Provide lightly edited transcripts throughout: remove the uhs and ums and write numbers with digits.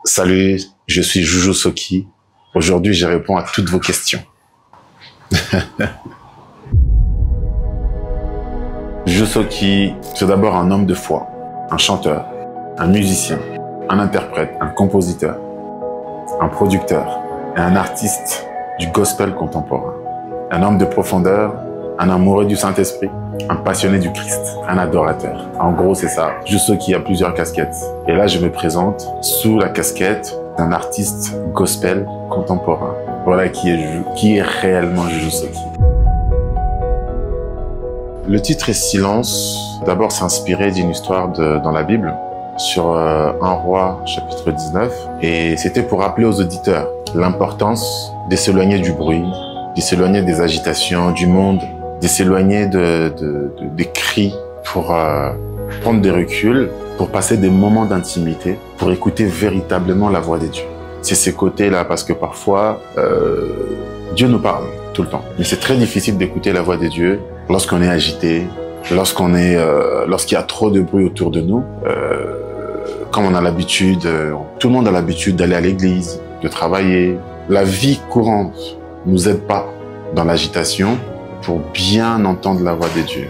Salut, je suis Joujou Soki. Aujourd'hui, je réponds à toutes vos questions. Joujou Soki, c'est d'abord un homme de foi, un chanteur, un musicien, un interprète, un compositeur, un producteur et un artiste du gospel contemporain. Un homme de profondeur, un amoureux du Saint-Esprit, un passionné du Christ, un adorateur. En gros, c'est ça. Joujou Soki a plusieurs casquettes. Et là, je me présente sous la casquette d'un artiste gospel contemporain. Voilà qui est réellement Joujou Soki. Le titre est Silence. D'abord, c'est inspiré d'une histoire dans la Bible sur 1 Roi chapitre 19. Et c'était pour rappeler aux auditeurs l'importance de s'éloigner du bruit, de s'éloigner des agitations du monde, de s'éloigner des cris pour prendre des reculs, pour passer des moments d'intimité, pour écouter véritablement la voix de Dieu. C'est ces côtés-là, parce que parfois, Dieu nous parle tout le temps. Mais c'est très difficile d'écouter la voix de Dieu lorsqu'on est agité, lorsqu'il y a trop de bruit autour de nous. Comme on a l'habitude, tout le monde a l'habitude d'aller à l'église, de travailler. La vie courante nous aide pas dans l'agitation pour bien entendre la voix de Dieu.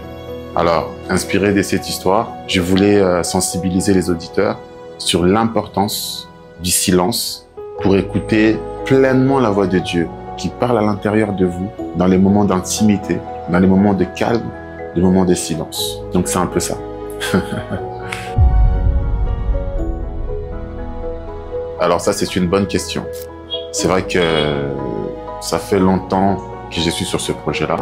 Alors, inspiré de cette histoire, je voulais sensibiliser les auditeurs sur l'importance du silence pour écouter pleinement la voix de Dieu qui parle à l'intérieur de vous dans les moments d'intimité, dans les moments de calme, les moments de silence. Donc c'est un peu ça. Alors ça, c'est une bonne question. C'est vrai que ça fait longtemps que je suis sur ce projet-là.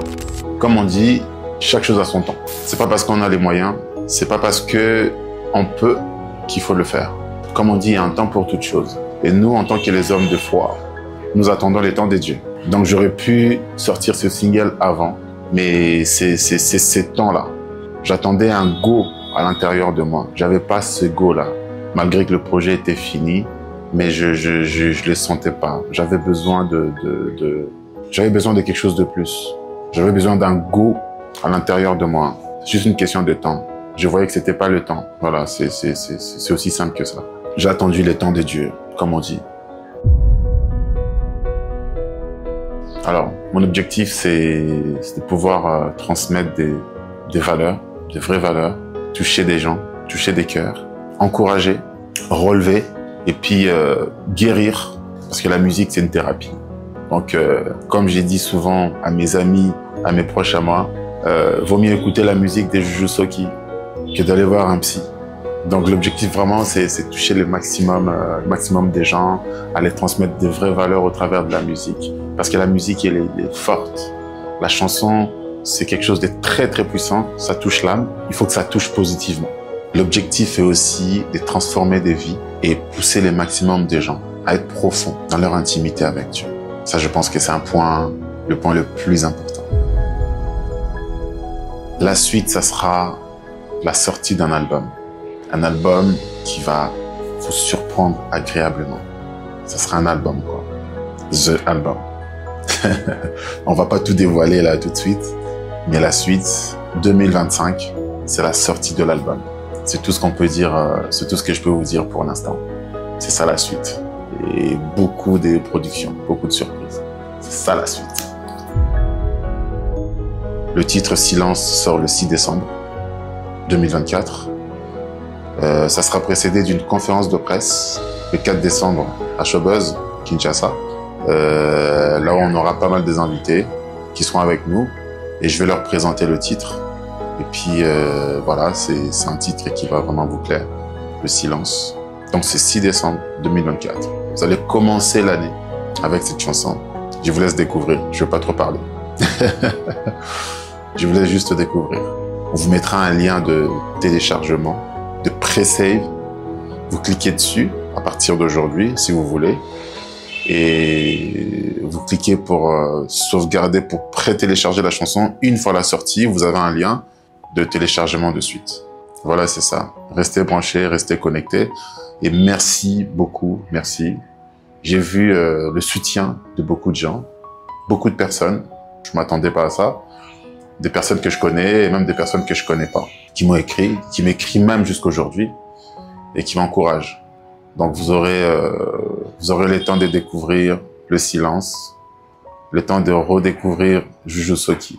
Comme on dit, chaque chose a son temps. C'est pas parce qu'on a les moyens, c'est pas parce que on peut qu'il faut le faire. Comme on dit, il y a un temps pour toute chose. Et nous, en tant que les hommes de foi, nous attendons les temps de Dieu. Donc j'aurais pu sortir ce single avant, mais c'est ces temps-là. J'attendais un go à l'intérieur de moi. J'avais pas ce go-là, malgré que le projet était fini, mais je le sentais pas. J'avais besoin j'avais besoin de quelque chose de plus. J'avais besoin d'un go à l'intérieur de moi. C'est juste une question de temps. Je voyais que c'était pas le temps. Voilà, c'est aussi simple que ça. J'ai attendu les temps de Dieu, comme on dit. Alors, mon objectif, c'est de pouvoir transmettre des valeurs, des vraies valeurs, toucher des gens, toucher des cœurs, encourager, relever et puis guérir, parce que la musique, c'est une thérapie. Donc, comme j'ai dit souvent à mes amis, à mes proches à moi, vaut mieux écouter la musique des Joujou Soki que d'aller voir un psy. Donc, l'objectif vraiment, c'est toucher le maximum des gens, aller transmettre des vraies valeurs au travers de la musique. Parce que la musique, elle est forte. La chanson, c'est quelque chose de très, très puissant. Ça touche l'âme. Il faut que ça touche positivement. L'objectif est aussi de transformer des vies et pousser le maximum des gens à être profonds dans leur intimité avec Dieu. Ça, je pense que c'est le point le plus important. La suite, ça sera la sortie d'un album. Un album qui va vous surprendre agréablement. Ça sera un album, quoi. The Album. On va pas tout dévoiler là tout de suite, mais la suite, 2025, c'est la sortie de l'album. C'est tout ce qu'on peut dire, c'est tout ce que je peux vous dire pour l'instant. C'est ça la suite. Et beaucoup de productions, beaucoup de surprises. C'est ça la suite. Le titre Silence sort le 6 décembre 2024. Ça sera précédé d'une conférence de presse le 4 décembre à Showbuzz, Kinshasa. Là où on aura pas mal des invités qui seront avec nous et je vais leur présenter le titre. Et puis voilà, c'est un titre qui va vraiment vous plaire, le silence. Donc c'est 6 décembre 2024. Vous allez commencer l'année avec cette chanson. Je vous laisse découvrir, je ne vais pas trop parler. Je vous laisse juste découvrir. On vous mettra un lien de téléchargement, de pré-save. Vous cliquez dessus à partir d'aujourd'hui si vous voulez. Et vous cliquez pour sauvegarder, pour pré-télécharger la chanson. Une fois la sortie, vous avez un lien de téléchargement de suite. Voilà, c'est ça. Restez branchés, restez connectés. Et merci beaucoup, merci. J'ai vu le soutien de beaucoup de gens, beaucoup de personnes. Je m'attendais pas à ça. Des personnes que je connais et même des personnes que je connais pas, qui m'ont écrit, qui m'écrivent même jusqu'aujourd'hui et qui m'encouragent. Donc vous aurez le temps de découvrir le silence, le temps de redécouvrir Jujusoki.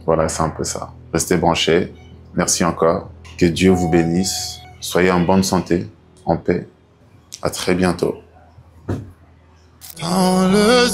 Voilà, c'est un peu ça. Restez branchés. Merci encore. Que Dieu vous bénisse. Soyez en bonne santé, en paix. À très bientôt. Dans le